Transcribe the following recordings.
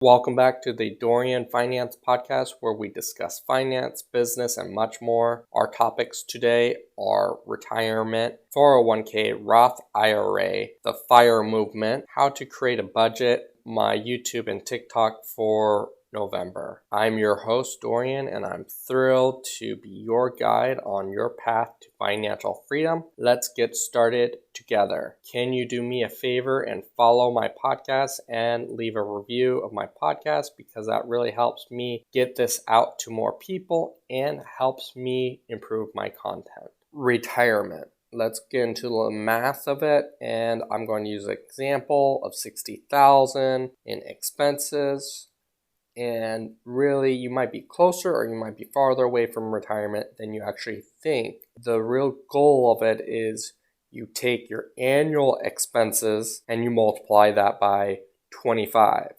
Welcome back to the Dorian Finance Podcast, where we discuss finance, business, and much more. Our topics today are retirement, 401k Roth IRA, the FIRE movement, how to create a budget, my YouTube and TikTok for November. I'm your host, Dorian, and I'm thrilled to be your guide on your path to financial freedom. Let's get started together. Can you do me a favor and follow my podcast and leave a review of my podcast, because that really helps me get this out to more people and helps me improve my content. Retirement. Let's get into the math of it, and I'm going to use an example of $60,000 in expenses. And really, you might be closer or you might be farther away from retirement than you actually think. The real goal of it is you take your annual expenses and you multiply that by 25.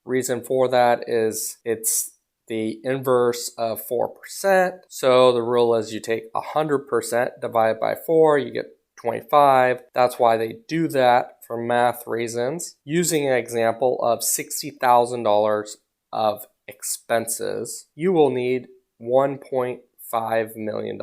Reason for that is it's the inverse of 4%. So the rule is you take 100% divided by 4, you get 25. That's why they do that for math reasons. Using an example of $60,000 of expenses, you will need $1.5 million.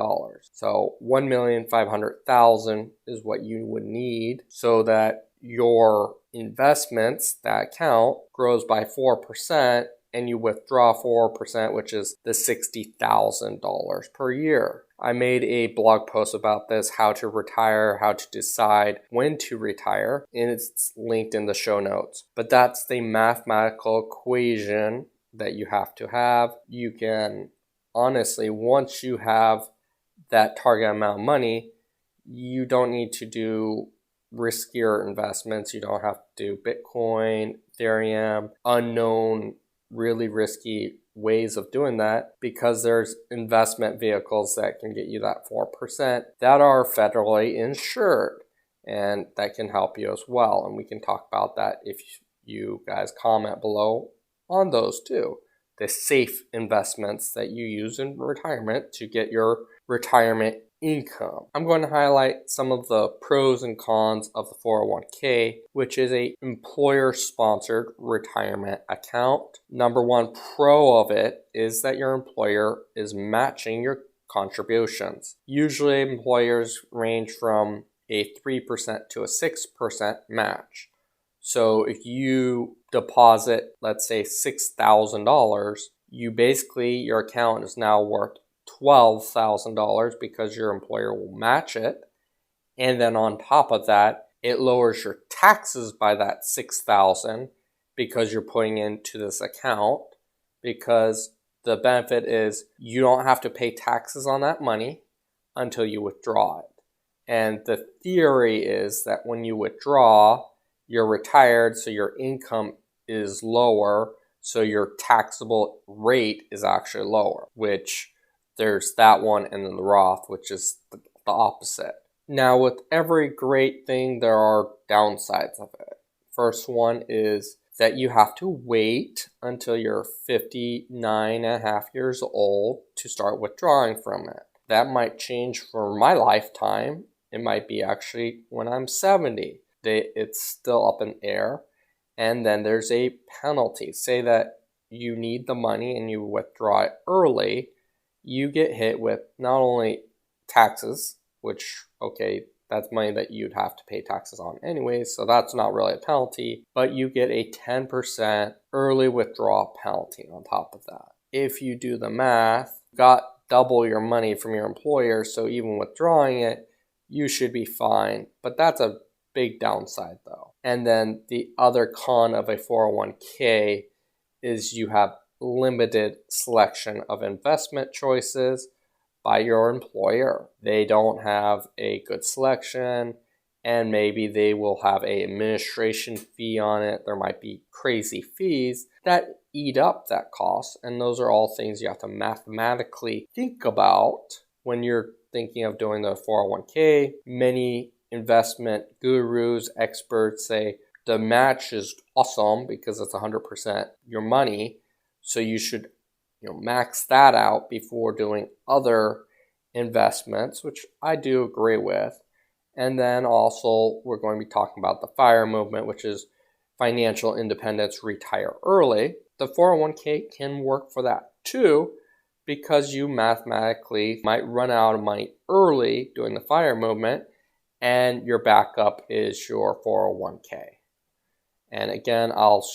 So $1,500,000 is what you would need so that your investments, that account, grows by 4% and you withdraw 4%, which is the $60,000 per year. I made a blog post about this, how to retire, how to decide when to retire, and it's linked in the show notes. But that's the mathematical equation that you have to have. You can, honestly, once you have that target amount of money, you don't need to do riskier investments. You don't have to do Bitcoin, Ethereum, unknown, really risky ways of doing that, because there's investment vehicles that can get you that 4% that are federally insured, and that can help you as well. And we can talk about that if you guys comment below on those too. The safe investments that you use in retirement to get your retirement income. I'm going to highlight some of the pros and cons of the 401k, which is a employer-sponsored retirement account. Number one pro of it is that your employer is matching your contributions. Usually employers range from a 3% to a 6% match. So if you deposit, let's say $6,000, your account is now worth $12,000 because your employer will match it. And then on top of that, it lowers your taxes by that $6,000 because you're putting into this account, because the benefit is you don't have to pay taxes on that money until you withdraw it. And the theory is that when you withdraw, you're retired, so your income is lower, so your taxable rate is actually lower, which there's that one, and then the Roth, which is the opposite. Now, with every great thing, there are downsides of it. First one is that you have to wait until you're 59 and a half years old to start withdrawing from it. That might change for my lifetime. It might be actually when I'm 70. It's still up in air. And then there's a penalty. Say that you need the money and you withdraw it early, you get hit with not only taxes, which, okay, that's money that you'd have to pay taxes on anyway, so that's not really a penalty, but you get a 10% early withdrawal penalty on top of that. If you do the math, you got double your money from your employer, so even withdrawing it, you should be fine. But that's a big downside though. And then the other con of a 401k is you have limited selection of investment choices by your employer. They don't have a good selection, and maybe they will have an administration fee on it. There might be crazy fees that eat up that cost, and those are all things you have to mathematically think about when you're thinking of doing the 401k. Many investment gurus, experts say the match is awesome because it's 100% your money, so you should max that out before doing other investments, which I do agree with. And then also we're going to be talking about the FIRE movement, which is financial independence, retire early, the 401k can work for that too, because you mathematically might run out of money early during the FIRE movement, and your backup is your 401k. And again, I'll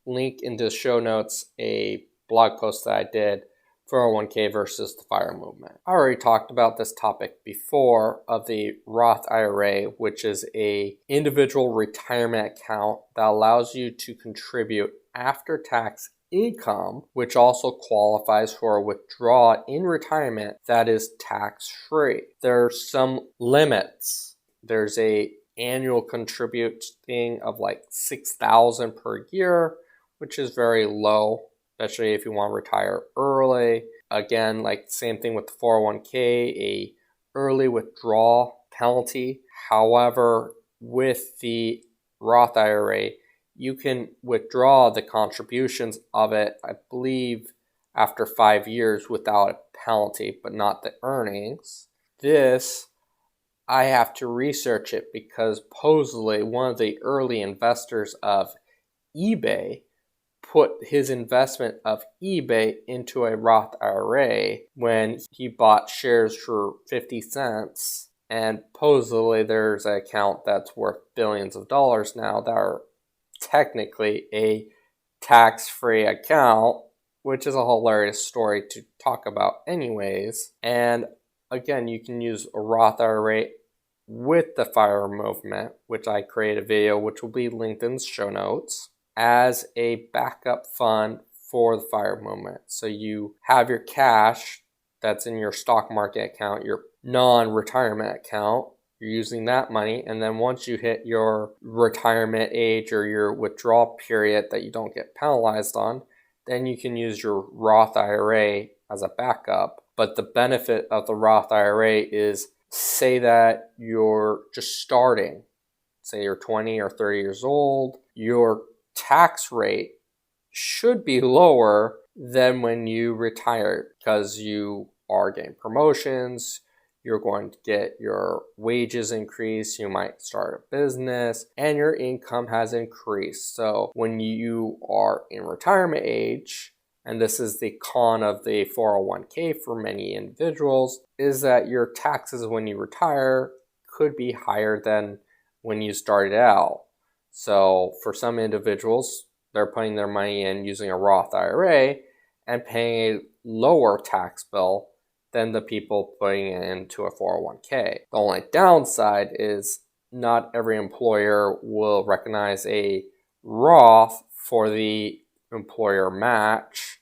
link into the show notes a blog post that I did, 401k versus the FIRE movement. I already talked about this topic before of the Roth IRA, which is a individual retirement account that allows you to contribute after-tax income, which also qualifies for a withdrawal in retirement that is tax-free. There's some limits. There's a annual contributing of like $6,000 per year, which is very low, especially if you want to retire early. Again, like same thing with the 401k, a early withdrawal penalty. However, with the Roth IRA, you can withdraw the contributions of it, I believe, after 5 years without a penalty, but not the earnings. This, I have to research it because supposedly one of the early investors of eBay put his investment of eBay into a Roth IRA when he bought shares for 50 cents. And supposedly there's an account that's worth billions of dollars now that are technically a tax-free account, which is a hilarious story to talk about anyways. And again, you can use a Roth IRA with the FIRE movement, which I create a video which will be linked in the show notes, as a backup fund for the FIRE movement. So you have your cash that's in your stock market account, your non-retirement account. You're using that money, and then once you hit your retirement age or your withdrawal period that you don't get penalized on, then you can use your Roth IRA as a backup. But the benefit of the Roth IRA is, say that you're just starting, say you're 20 or 30 years old, your tax rate should be lower than when you retire because you are getting promotions, you're going to get your wages increased, you might start a business, and your income has increased. So when you are in retirement age, and this is the con of the 401k for many individuals, is that your taxes when you retire could be higher than when you started out. So for some individuals, they're putting their money in using a Roth IRA and paying a lower tax bill than the people putting it into a 401k. The only downside is not every employer will recognize a Roth for the employer match,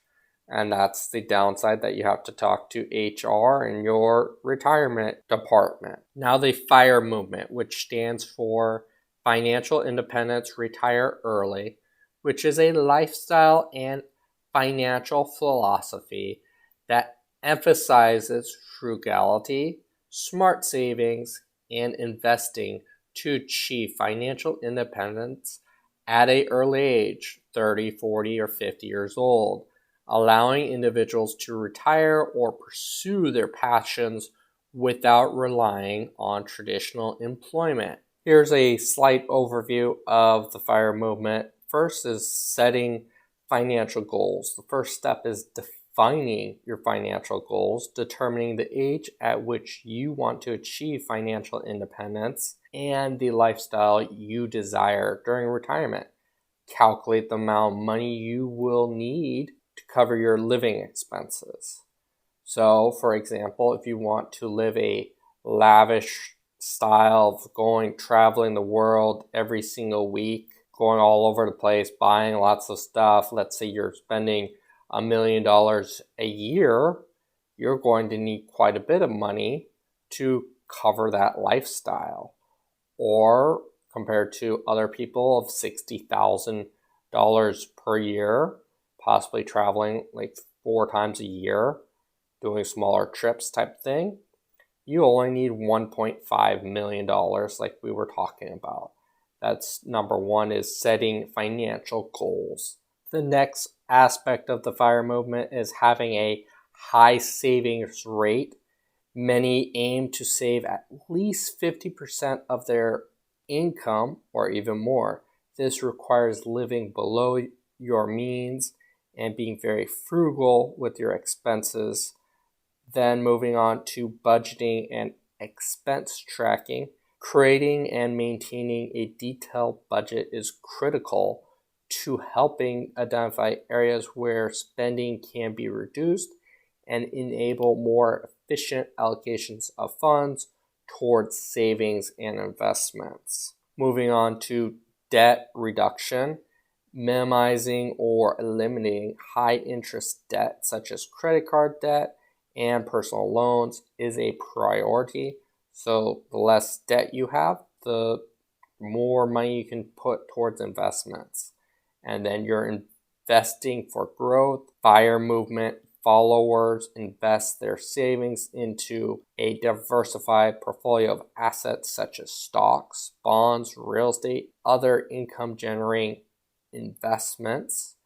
and that's the downside that you have to talk to HR in your retirement department. Now the FIRE movement, which stands for Financial Independence, Retire Early, which is a lifestyle and financial philosophy that emphasizes frugality, smart savings, and investing to achieve financial independence at an early age, 30, 40, or 50 years old, allowing individuals to retire or pursue their passions without relying on traditional employment. Here's a slight overview of the FIRE movement. First is setting financial goals. The first step is defining your financial goals, determining the age at which you want to achieve financial independence and the lifestyle you desire during retirement. Calculate the amount of money you will need to cover your living expenses. So, for example, if you want to live a lavish style of traveling the world every single week, going all over the place, buying lots of stuff, let's say you're spending $1 million a year, you're going to need quite a bit of money to cover that lifestyle. Or compared to other people of $60,000 per year, possibly traveling like 4 times a year, doing smaller trips type thing, you only need $1.5 million like we were talking about. That's number one, is setting financial goals. The next aspect of the FIRE movement is having a high savings rate. Many aim to save at least 50% of their income or even more This requires living below your means and being very frugal with your expenses. Then moving on to budgeting and expense tracking. Creating and maintaining a detailed budget is critical to helping identify areas where spending can be reduced and enable more efficient allocations of funds towards savings and investments. Moving on to debt reduction. Minimizing or eliminating high interest debt such as credit card debt and personal loans is a priority. So the less debt you have, the more money you can put towards investments. And then you're investing for growth. FIRE movement followers invest their savings into a diversified portfolio of assets such as stocks, bonds, real estate, other income generating investments.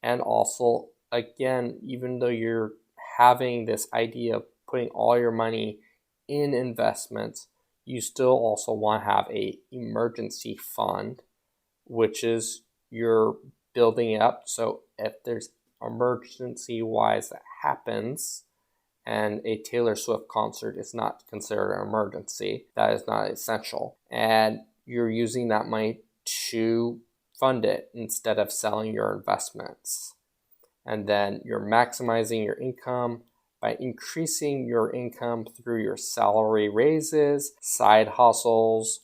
And also, again, even though you're having this idea of putting all your money in investments, you still also want to have a emergency fund, which is you're building it up. So if there's emergency wise that happens, and a Taylor Swift concert is not considered an emergency, that is not essential, and you're using that money to fund it instead of selling your investments. And then you're maximizing your income by increasing your income through your salary raises, side hustles,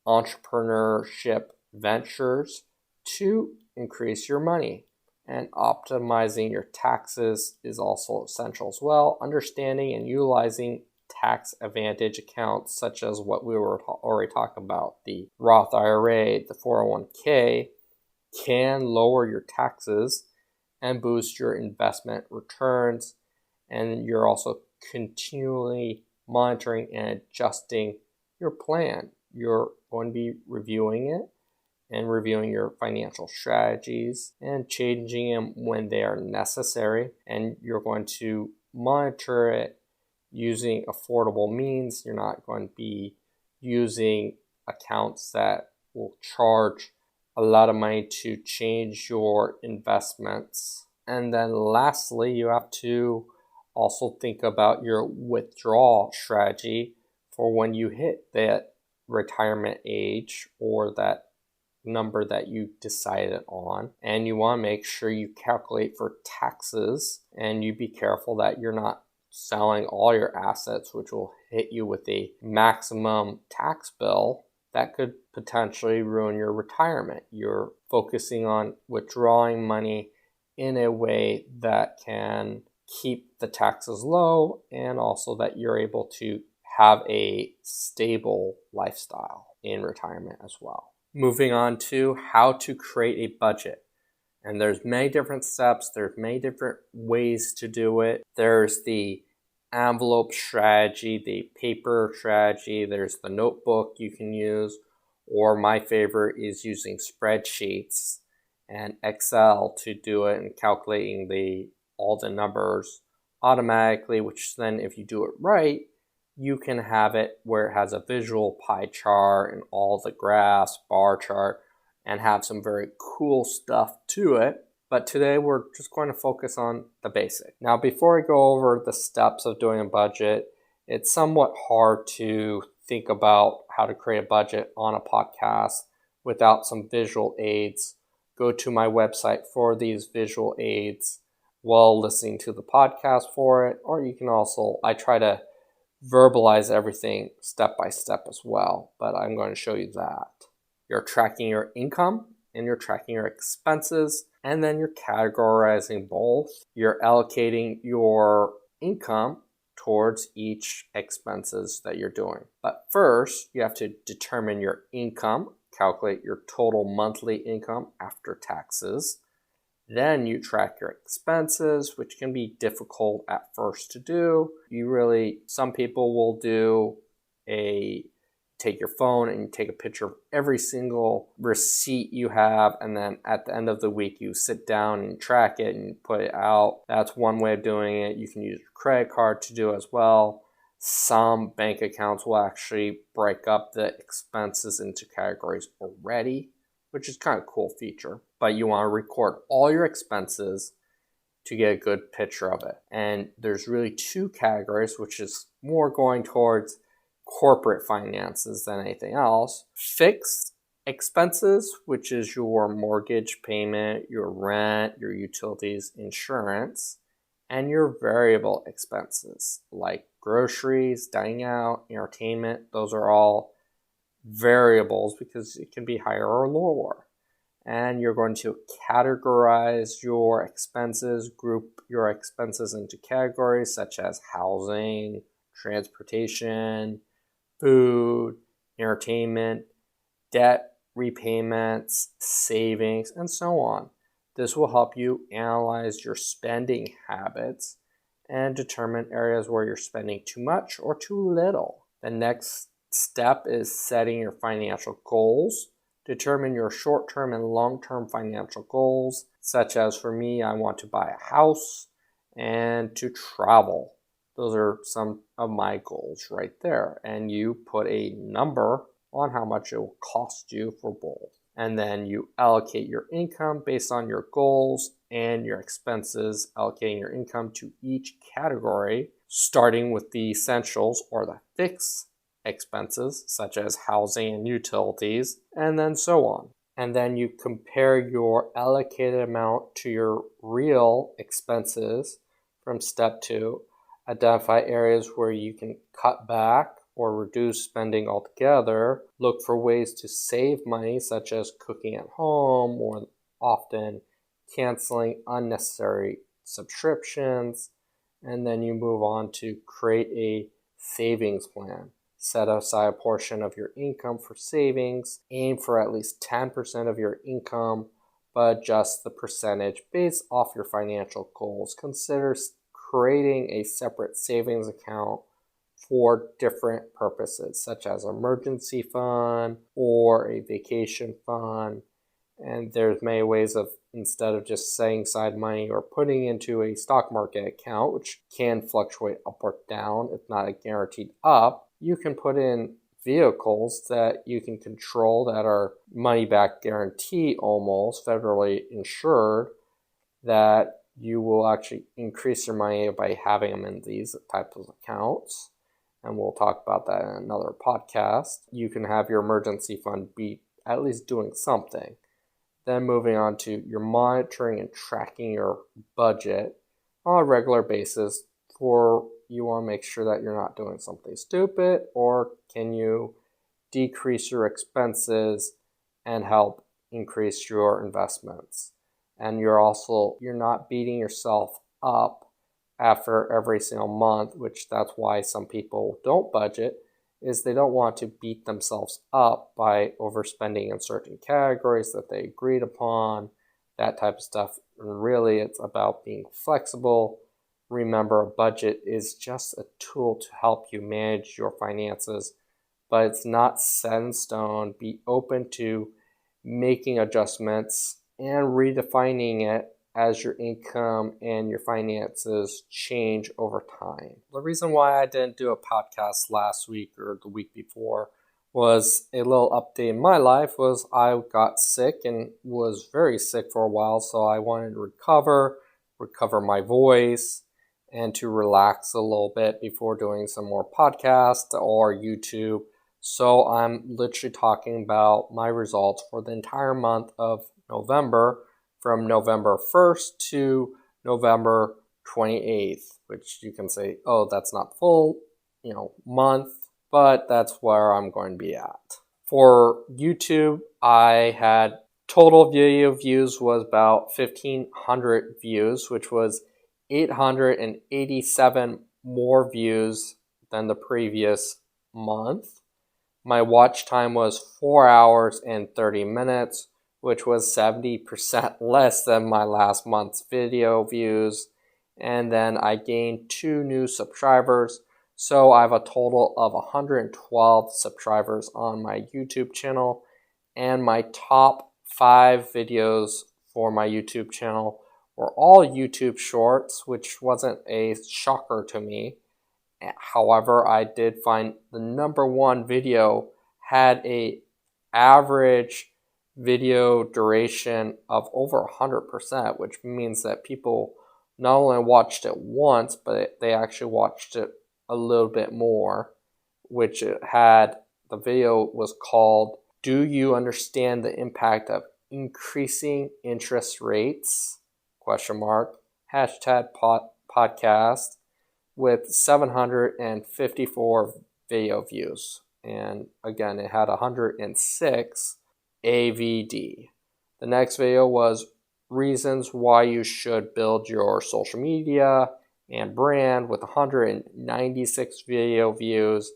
entrepreneurship ventures to increase your money. And optimizing your taxes is also essential as well. Understanding and utilizing tax advantage accounts such as what we were already talking about, the Roth IRA, the 401k, can lower your taxes and boost your investment returns. And you're also continually monitoring and adjusting your plan. You're going to be reviewing it and reviewing your financial strategies and changing them when they are necessary. And you're going to monitor it using affordable means. You're not going to be using accounts that will charge a lot of money to change your investments. And then lastly, you have to also think about your withdrawal strategy for when you hit that retirement age or that number that you decided on. And you want to make sure you calculate for taxes and you be careful that you're not selling all your assets, which will hit you with a maximum tax bill that could potentially ruin your retirement. You're focusing on withdrawing money in a way that can keep the taxes low and also that you're able to have a stable lifestyle in retirement as well. Moving on to how to create a budget. And there's many different steps. There's many different ways to do it. There's the envelope strategy, the paper strategy. There's the notebook you can use. Or my favorite is using spreadsheets and Excel to do it and calculating all the numbers automatically, which then if you do it right, you can have it where it has a visual pie chart and all the graphs, bar chart, and have some very cool stuff to it. But today we're just going to focus on the basic. Now, before I go over the steps of doing a budget, it's somewhat hard to think about how to create a budget on a podcast without some visual aids. Go to my website for these visual aids while listening to the podcast for it, or you can also, I try to verbalize everything step by step as well, but I'm going to show you that. You're tracking your income and you're tracking your expenses, and then you're categorizing both. You're allocating your income towards each expenses that you're doing. But first, you have to determine your income, calculate your total monthly income after taxes. Then you track your expenses, which can be difficult at first to do. Some people will take your phone and you take a picture of every single receipt you have, and then at the end of the week you sit down and track it and put it out. That's one way of doing it. You can use your credit card to do it as well. Some bank accounts will actually break up the expenses into categories already, which is kind of a cool feature. But you want to record all your expenses to get a good picture of it. And there's really two categories, which is more going towards corporate finances than anything else. Fixed expenses, which is your mortgage payment, your rent, your utilities, insurance, and your variable expenses like groceries, dining out, entertainment. Those are all variables because it can be higher or lower. And you're going to categorize your expenses, group your expenses into categories such as housing, transportation, food, entertainment, debt repayments, savings, and so on. This will help you analyze your spending habits and determine areas where you're spending too much or too little. The next step is setting your financial goals. Determine your short-term and long-term financial goals, such as for me, I want to buy a house and to travel. Those are some of my goals right there. And you put a number on how much it will cost you for both. And then you allocate your income based on your goals and your expenses, allocating your income to each category, starting with the essentials or the fixed expenses such as housing and utilities, and then so on. And then you compare your allocated amount to your real expenses from step 2. Identify areas where you can cut back or reduce spending altogether. Look for ways to save money such as cooking at home or often canceling unnecessary subscriptions. And then you move on to create a savings plan. Set aside a portion of your income for savings. Aim for at least 10% of your income, but adjust the percentage based off your financial goals. Consider creating a separate savings account for different purposes, such as emergency fund or a vacation fund. And there's many ways of, instead of just setting aside money or putting into a stock market account, which can fluctuate up or down, if not a guaranteed up, you can put in vehicles that you can control that are money back guarantee, almost federally insured, that you will actually increase your money by having them in these types of accounts. And we'll talk about that in another podcast. You can have your emergency fund be at least doing something. Then moving on to your monitoring and tracking your budget on a regular basis. For you want to make sure that you're not doing something stupid, or can you decrease your expenses and help increase your investments. And you're not beating yourself up after every single month, which that's why some people don't budget, is they don't want to beat themselves up by overspending in certain categories that they agreed upon, that type of stuff. And really, it's about being flexible. Remember, a budget is just a tool to help you manage your finances, but it's not set in stone. Be open to making adjustments and redefining it as your income and your finances change over time. The reason why I didn't do a podcast last week or the week before was a little update in my life. Was I got sick and was very sick for a while, so I wanted to recover my voice, and to relax a little bit before doing some more podcasts or YouTube. So I'm literally talking about my results for the entire month of November, from November 1st to November 28th, which you can say, oh, that's not full, month, but that's where I'm going to be at. For YouTube, I had total video views was about 1,500 views, which was 887 more views than the previous month. My watch time was 4 hours and 30 minutes, which was 70% less than my last month's video views. And then I gained 2 new subscribers. So I have a total of 112 subscribers on my YouTube channel. And my top 5 videos for my YouTube channel were all YouTube shorts, which wasn't a shocker to me. However, I did find the number 1 video had a average video duration of over 100%, which means that people not only watched it once, but they actually watched it a little bit more, which it had, the video was called, "Do You Understand the Impact of Increasing Interest Rates?" Hashtag podcast, with 754 video views. And again, it had 106 AVD. The next video was reasons why you should build your social media and brand, with 196 video views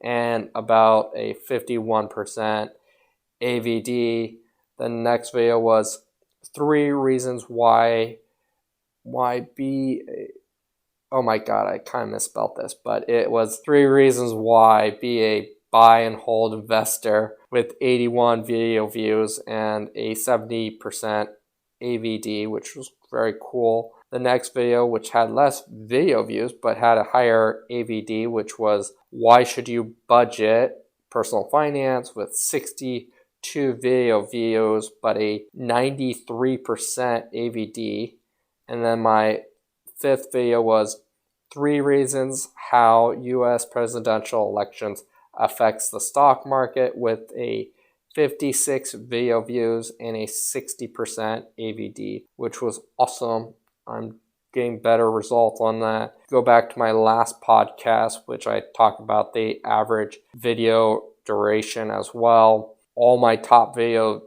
and about a 51% AVD. The next video was 3 reasons why be a, oh my god, I kind of misspelled this, but it was 3 reasons why be a buy and hold investor, with 81 video views and a 70% AVD, which was very cool. The next video, which had less video views but had a higher AVD, which was why should you budget personal finance, with 62 video views but a 93% AVD. And then my 5th video was 3 reasons how US presidential elections affects the stock market, with a 56 video views and a 60% AVD, which was awesome. I'm getting better results on that. Go back to my last podcast, which I talked about the average video duration as well. All my top videos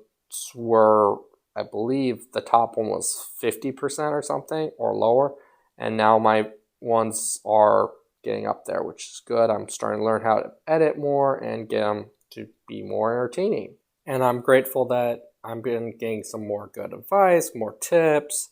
were, I believe the top one was 50% or something or lower. And now my ones are getting up there, which is good. I'm starting to learn how to edit more and get them to be more entertaining. And I'm grateful that I've been getting some more good advice, more tips,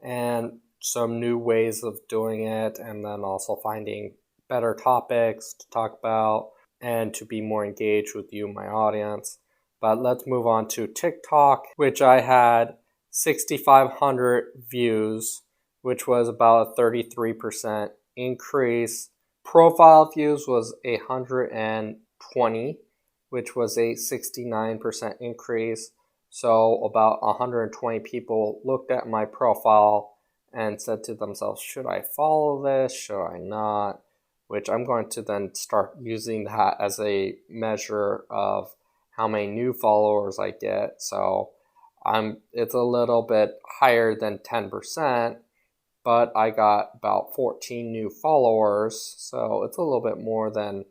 and some new ways of doing it, and then also finding better topics to talk about and to be more engaged with you, my audience. But let's move on to TikTok, which I had 6,500 views, which was about a 33% increase. Profile views was 120, which was a 69% increase. So about 120 people looked at my profile and said to themselves, should I follow this? Should I not? Which I'm going to then start using that as a measure of how many new followers I get. So it's a little bit higher than 10%, but I got about 14 new followers. So it's a little bit more than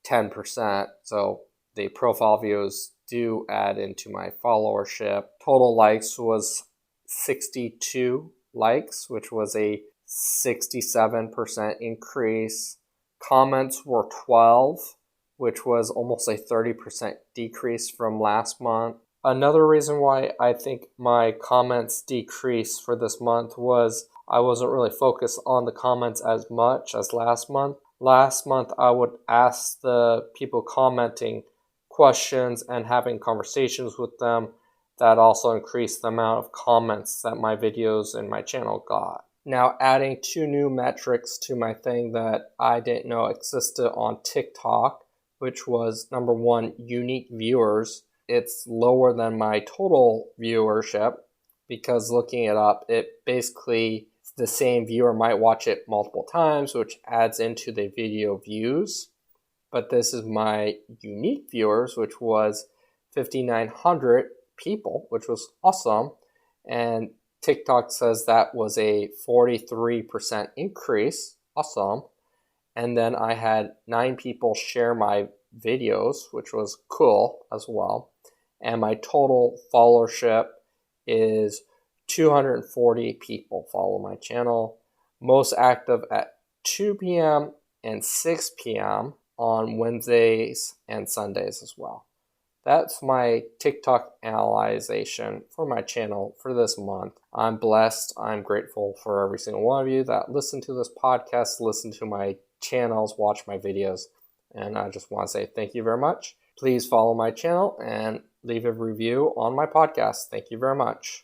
10%. So the profile views do add into my followership. Total likes was 62 likes, which was a 67% increase. Comments were 12, which was almost a 30% decrease from last month. Another reason why I think my comments decreased for this month was I wasn't really focused on the comments as much as last month. Last month, I would ask the people commenting questions and having conversations with them. That also increased the amount of comments that my videos and my channel got. Now, adding 2 new metrics to my thing that I didn't know existed on TikTok, which was number 1, unique viewers. It's lower than my total viewership because looking it up, it basically, the same viewer might watch it multiple times, which adds into the video views. But this is my unique viewers, which was 5,900 people, which was awesome. And TikTok says that was a 43% increase. Awesome. And then I had 9 people share my videos, which was cool as well. And my total followership is 240 people follow my channel. Most active at 2 p.m. and 6 p.m. on Wednesdays and Sundays as well. That's my TikTok analyzation for my channel for this month. I'm blessed. I'm grateful for every single one of you that listen to this podcast, listen to my channels, watch my videos. And I just want to say thank you very much. Please follow my channel and leave a review on my podcast. Thank you very much.